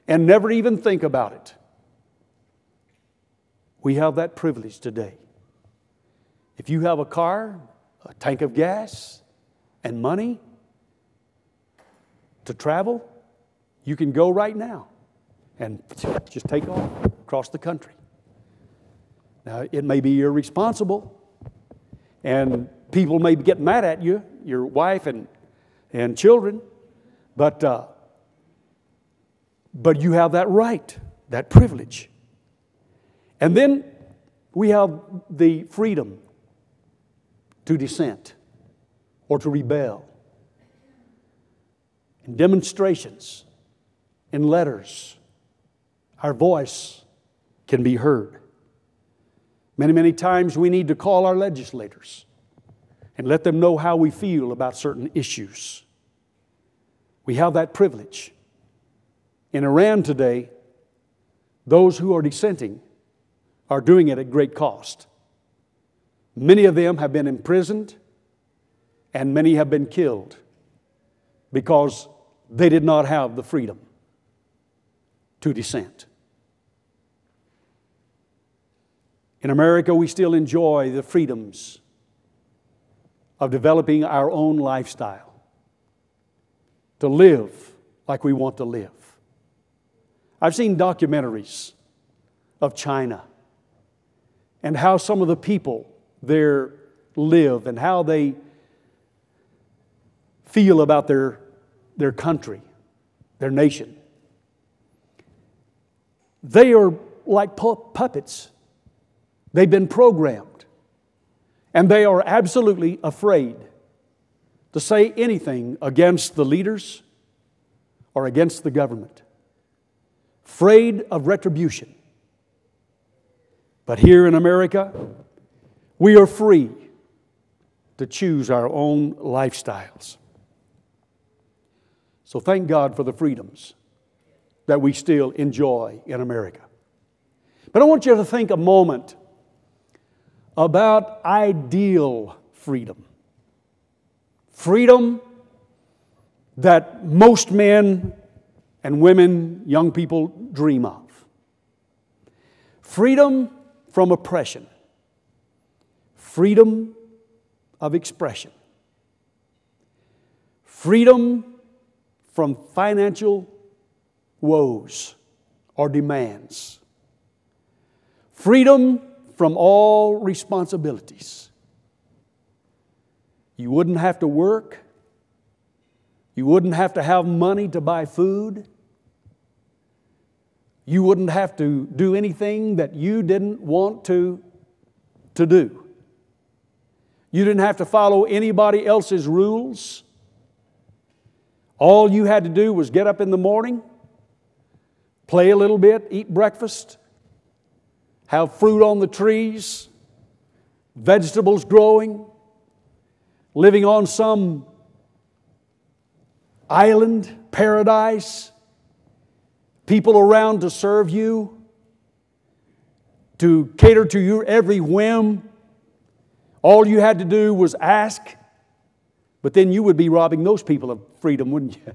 and never even think about it. We have that privilege today. If you have a car, a tank of gas, and money to travel, you can go right now and just take off across the country. Now, it may be irresponsible, and people may get mad at you, your wife and children, but you have that right, that privilege. And then we have the freedom to dissent or to rebel. In demonstrations, in letters, our voice can be heard. Many, many times we need to call our legislators and let them know how we feel about certain issues. We have that privilege. In Iran today, those who are dissenting are doing it at great cost. Many of them have been imprisoned, and many have been killed because they did not have the freedom to dissent. In America, we still enjoy the freedoms of developing our own lifestyle, to live like we want to live. I've seen documentaries of China and how some of the people there live and how they feel about their country, their nation. They are like puppets. They've been programmed, and they are absolutely afraid to say anything against the leaders or against the government. Afraid of retribution. But here in America, we are free to choose our own lifestyles. So thank God for the freedoms that we still enjoy in America. But I want you to think a moment about ideal freedom. Freedom that most men and women, young people, dream of. Freedom from oppression. Freedom of expression. Freedom from financial woes or demands. Freedom from all responsibilities. You wouldn't have to work. You wouldn't have to have money to buy food. You wouldn't have to do anything that you didn't want to do. You didn't have to follow anybody else's rules. All you had to do was get up in the morning, play a little bit, eat breakfast, have fruit on the trees, vegetables growing, living on some island, paradise, people around to serve you, to cater to your every whim. All you had to do was ask, but then you would be robbing those people of freedom, wouldn't you?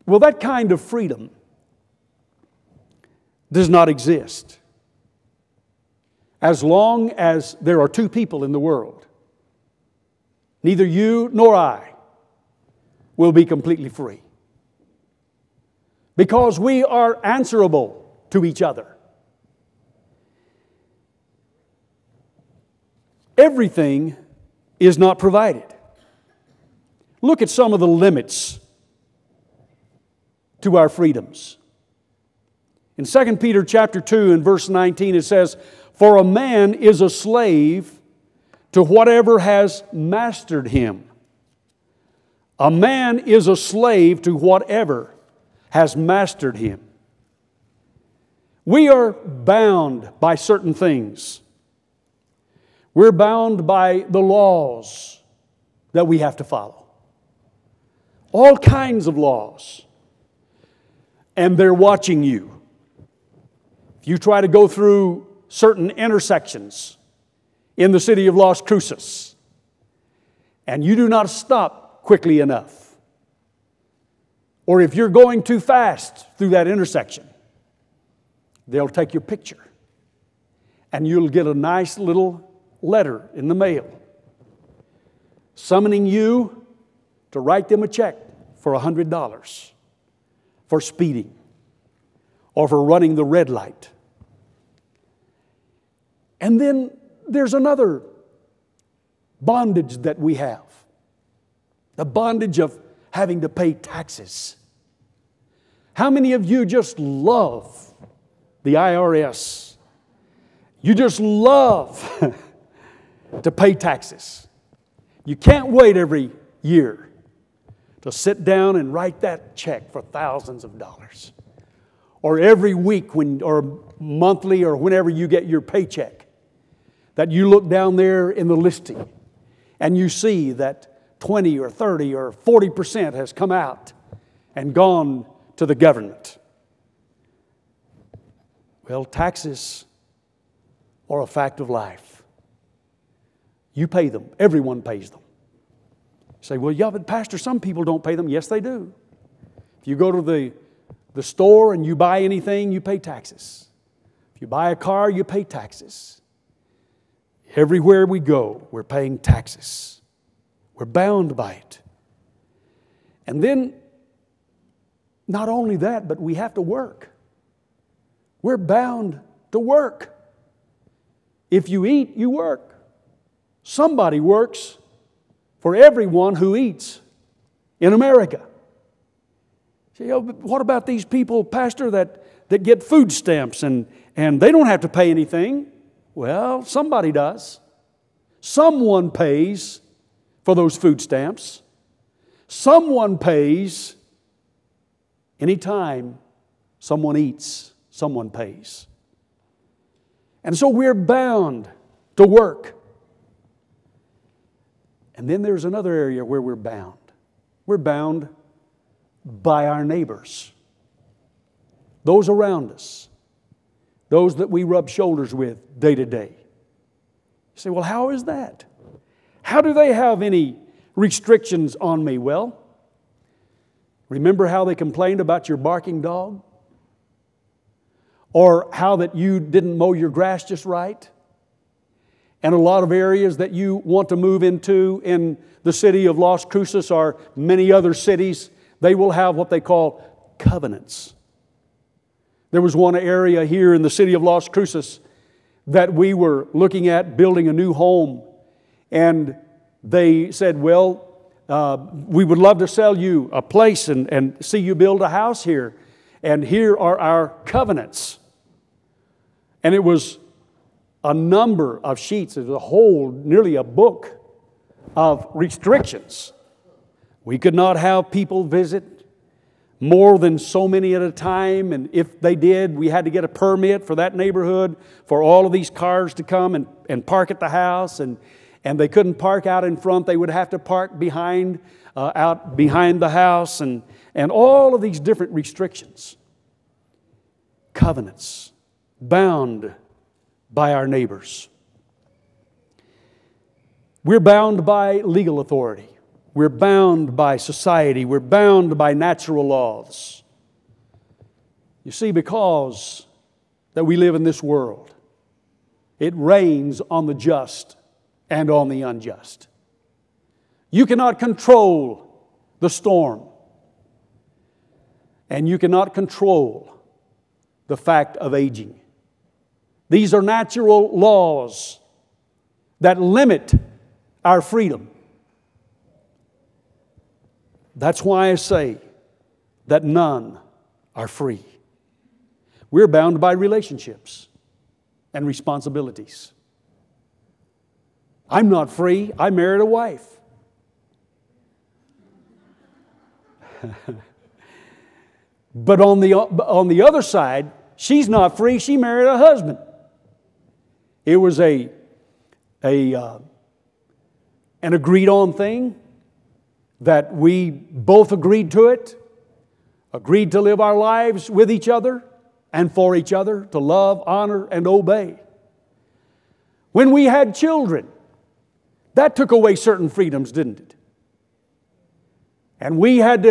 Well, that kind of freedom does not exist as long as there are two people in the world. Neither you nor I will be completely free, because we are answerable to each other. Everything is not provided. Look at some of the limits to our freedoms. In 2 Peter chapter 2 and verse 19 it says, "For a man is a slave to whatever has mastered him." A man is a slave to whatever has mastered him. We are bound by certain things. We're bound by the laws that we have to follow. All kinds of laws. And they're watching you. If you try to go through certain intersections in the city of Las Cruces, and you do not stop quickly enough, Or if you're going too fast through that intersection, they'll take your picture. And you'll get a nice little letter in the mail summoning you to write them a check for $100 for speeding or for running the red light. And then there's another bondage that we have. The bondage of having to pay taxes. How many of you just love the IRS? You just love to pay taxes. You can't wait every year to sit down and write that check for thousands of dollars. Or every week or monthly or whenever you get your paycheck, that you look down there in the listing and you see that 20 or 30 or 40% has come out and gone to the government. Well, taxes are a fact of life. You pay them. Everyone pays them. You say, well, yeah, but Pastor, some people don't pay them. Yes, they do. If you go to the store and you buy anything, you pay taxes. If you buy a car, you pay taxes. Everywhere we go, we're paying taxes. We're bound by it. And then, not only that, but we have to work. We're bound to work. If you eat, you work. Somebody works for everyone who eats in America. Say, oh, but what about these people, Pastor, that get food stamps and they don't have to pay anything? Well, somebody does. Someone pays for those food stamps. Someone pays anytime someone eats, someone pays. And so we're bound to work. And then there's another area where we're bound. We're bound by our neighbors, those around us, those that we rub shoulders with day to day. You say, well, how is that? How do they have any restrictions on me? Well, remember how they complained about your barking dog? Or how that you didn't mow your grass just right? And a lot of areas that you want to move into in the city of Las Cruces or many other cities, they will have what they call covenants. There was one area here in the city of Las Cruces that we were looking at building a new home. And they said, well, we would love to sell you a place and see you build a house here. And here are our covenants. And it was a number of sheets. It was a whole, nearly a book of restrictions. We could not have people visit more than so many at a time. And if they did, we had to get a permit for that neighborhood for all of these cars to come and park at the house. And they couldn't park out in front. They would have to park out behind the house. And all of these different restrictions. Covenants. Bound by our neighbors. We're bound by legal authority. We're bound by society. We're bound by natural laws. You see, because that we live in this world, it rains on the just and on the unjust. You cannot control the storm. And you cannot control the fact of aging. These are natural laws that limit our freedom. That's why I say that none are free. We're bound by relationships and responsibilities. I'm not free. I married a wife. But on the other side, she's not free. She married a husband. It was an agreed on thing that we both agreed to it, agreed to live our lives with each other and for each other, to love, honor, and obey. When we had children, that took away certain freedoms, didn't it? And we had